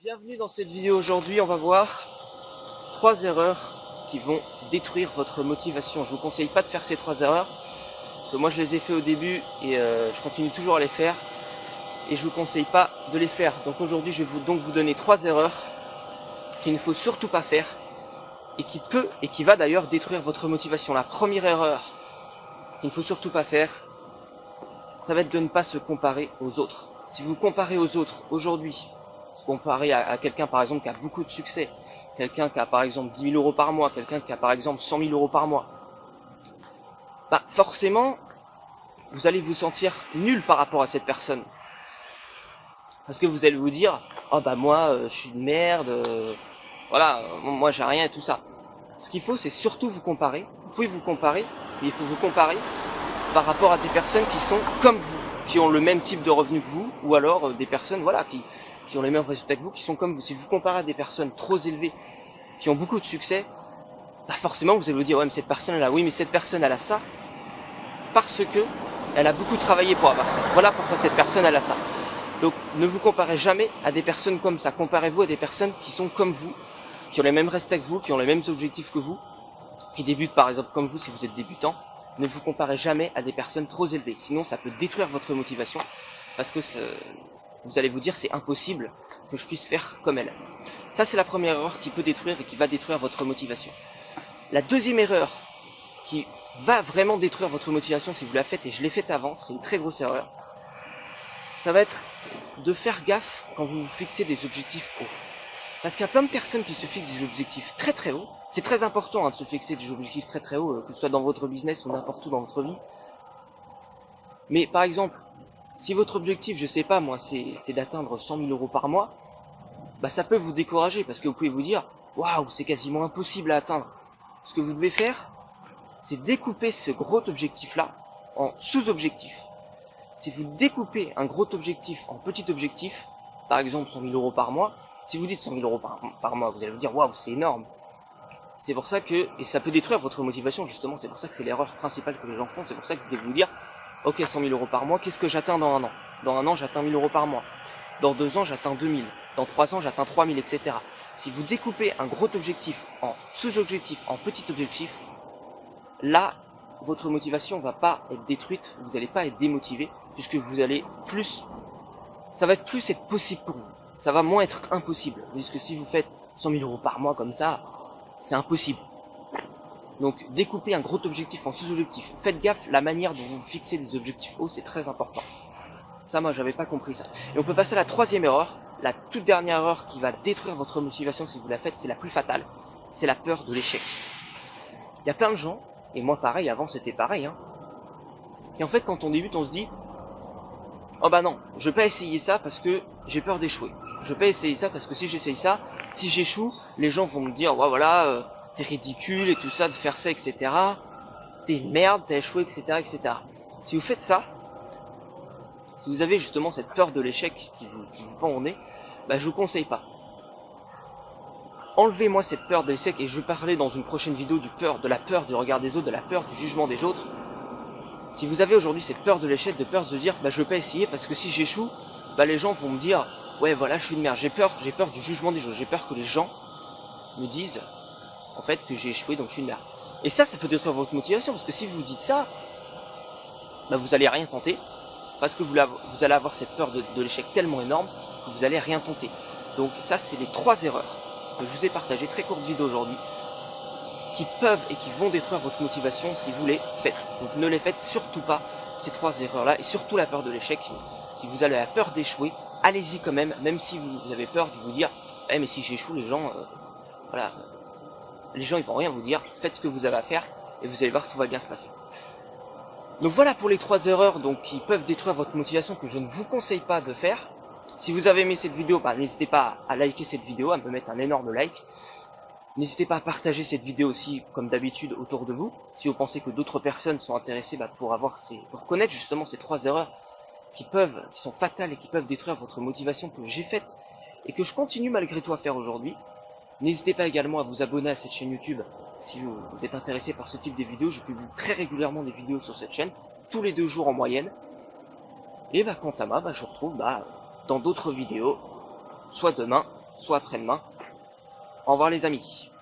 Bienvenue dans cette vidéo. Aujourd'hui on va voir 3 erreurs qui vont détruire votre motivation. Je vous conseille pas de faire ces 3 erreurs, parce que moi je les ai fait au début et je continue toujours à les faire, et je vous conseille pas de les faire. Donc aujourd'hui je vais vous donner 3 erreurs qu'il ne faut surtout pas faire, et qui va d'ailleurs détruire votre motivation. La première erreur qu'il ne faut surtout pas faire, ça va être de ne pas se comparer aux autres. Si vous comparez aux autres aujourd'hui, comparé à quelqu'un par exemple qui a beaucoup de succès, quelqu'un qui a par exemple 10 000 euros par mois, quelqu'un qui a par exemple 100 000 euros par mois, bah forcément vous allez vous sentir nul par rapport à cette personne, parce que vous allez vous dire oh bah moi je suis une merde, voilà, moi j'ai rien et tout ça. Ce qu'il faut, c'est surtout vous comparer. Vous pouvez vous comparer, mais il faut vous comparer par rapport à des personnes qui sont comme vous, qui ont le même type de revenu que vous, ou alors des personnes voilà qui ont les mêmes résultats que vous, qui sont comme vous. Si vous comparez à des personnes trop élevées, qui ont beaucoup de succès, bah forcément vous allez vous dire ouais mais cette personne là, oui mais cette personne elle a ça, parce que elle a beaucoup travaillé pour avoir ça. Voilà pourquoi cette personne elle a ça. Donc ne vous comparez jamais à des personnes comme ça. Comparez-vous à des personnes qui sont comme vous, qui ont les mêmes résultats que vous, qui ont les mêmes objectifs que vous, qui débutent par exemple comme vous si vous êtes débutant. Ne vous comparez jamais à des personnes trop élevées, sinon ça peut détruire votre motivation, parce que vous allez vous dire c'est impossible que je puisse faire comme elle. Ça c'est la première erreur qui peut détruire et qui va détruire votre motivation. La deuxième erreur qui va vraiment détruire votre motivation si vous la faites, et je l'ai faite avant, c'est une très grosse erreur, ça va être de faire gaffe quand vous vous fixez des objectifs hauts. Parce qu'il y a plein de personnes qui se fixent des objectifs très très hauts. C'est très important de se fixer des objectifs très très hauts, que ce soit dans votre business ou n'importe où dans votre vie. Mais par exemple, si votre objectif, je sais pas moi, c'est d'atteindre 100 000 euros par mois, bah ça peut vous décourager, parce que vous pouvez vous dire waouh, c'est quasiment impossible à atteindre. Ce que vous devez faire, c'est découper ce gros objectif-là en sous-objectifs. Si vous découpez un gros objectif en petit objectif, par exemple 100 000 euros par mois, si vous dites 100 000 euros par mois, vous allez vous dire waouh, c'est énorme. C'est pour ça que, et ça peut détruire votre motivation justement, c'est pour ça que c'est l'erreur principale que les gens font, c'est pour ça que vous devez vous dire ok, 100 000 euros par mois, qu'est-ce que j'atteins dans un an? Dans un an, j'atteins 1 000 euros par mois. Dans 2 ans, j'atteins 2 000. Dans 3 ans, j'atteins 3 000, etc. Si vous découpez un gros objectif en sous-objectif, en petit objectif, là, votre motivation va pas être détruite, vous n'allez pas être démotivé, puisque vous allez plus, ça va être plus être possible pour vous. Ça va moins être impossible, puisque si vous faites 100 000 euros par mois comme ça, c'est impossible. Donc découpez un gros objectif en sous-objectifs. Faites gaffe, la manière dont vous fixez des objectifs hauts, c'est très important. Ça, moi, j'avais pas compris ça. Et on peut passer à la troisième erreur. La toute dernière erreur qui va détruire votre motivation si vous la faites, c'est la plus fatale. C'est la peur de l'échec. Il y a plein de gens, et moi pareil, avant c'était pareil, et en fait quand on débute on se dit oh bah non, je vais pas essayer ça parce que j'ai peur d'échouer. Je vais pas essayer ça parce que si j'essaye ça, si j'échoue, les gens vont me dire ouais voilà, t'es ridicule et tout ça de faire ça, etc. T'es une merde, t'as échoué, etc., etc. Si vous faites ça, si vous avez justement cette peur de l'échec qui vous pend au nez, bah je vous conseille pas. Enlevez-moi cette peur de l'échec, et je vais parler dans une prochaine vidéo de la peur du regard des autres, de la peur du jugement des autres. Si vous avez aujourd'hui cette peur de l'échec, de peur de se dire bah je vais pas essayer parce que si j'échoue, bah les gens vont me dire ouais voilà je suis une merde, j'ai peur du jugement des autres, j'ai peur que les gens me disent en fait que j'ai échoué donc je suis une merde. Et ça peut détruire votre motivation, parce que si vous dites ça, bah vous allez rien tenter, parce que vous allez avoir cette peur de l'échec tellement énorme que vous allez rien tenter. Donc ça c'est les 3 erreurs que je vous ai partagées, très courte vidéo aujourd'hui, qui peuvent et qui vont détruire votre motivation si vous les faites. Donc ne les faites surtout pas, ces 3 erreurs-là, et surtout la peur de l'échec. Si vous avez la peur d'échouer, allez-y quand même, même si vous avez peur de vous dire eh mais si j'échoue, les gens, voilà, les gens ils vont rien vous dire, faites ce que vous avez à faire, et vous allez voir que tout va bien se passer. Donc voilà pour les 3 erreurs donc, qui peuvent détruire votre motivation, que je ne vous conseille pas de faire. Si vous avez aimé cette vidéo, bah, n'hésitez pas à liker cette vidéo, à me mettre un énorme like. N'hésitez pas à partager cette vidéo aussi, comme d'habitude, autour de vous. Si vous pensez que d'autres personnes sont intéressées pour connaître justement ces 3 erreurs qui sont fatales et qui peuvent détruire votre motivation, que j'ai faite et que je continue malgré tout à faire aujourd'hui. N'hésitez pas également à vous abonner à cette chaîne YouTube si vous êtes intéressé par ce type de vidéos. Je publie très régulièrement des vidéos sur cette chaîne, tous les 2 jours en moyenne. Et quant à moi, je vous retrouve dans d'autres vidéos, soit demain, soit après-demain. Au revoir les amis.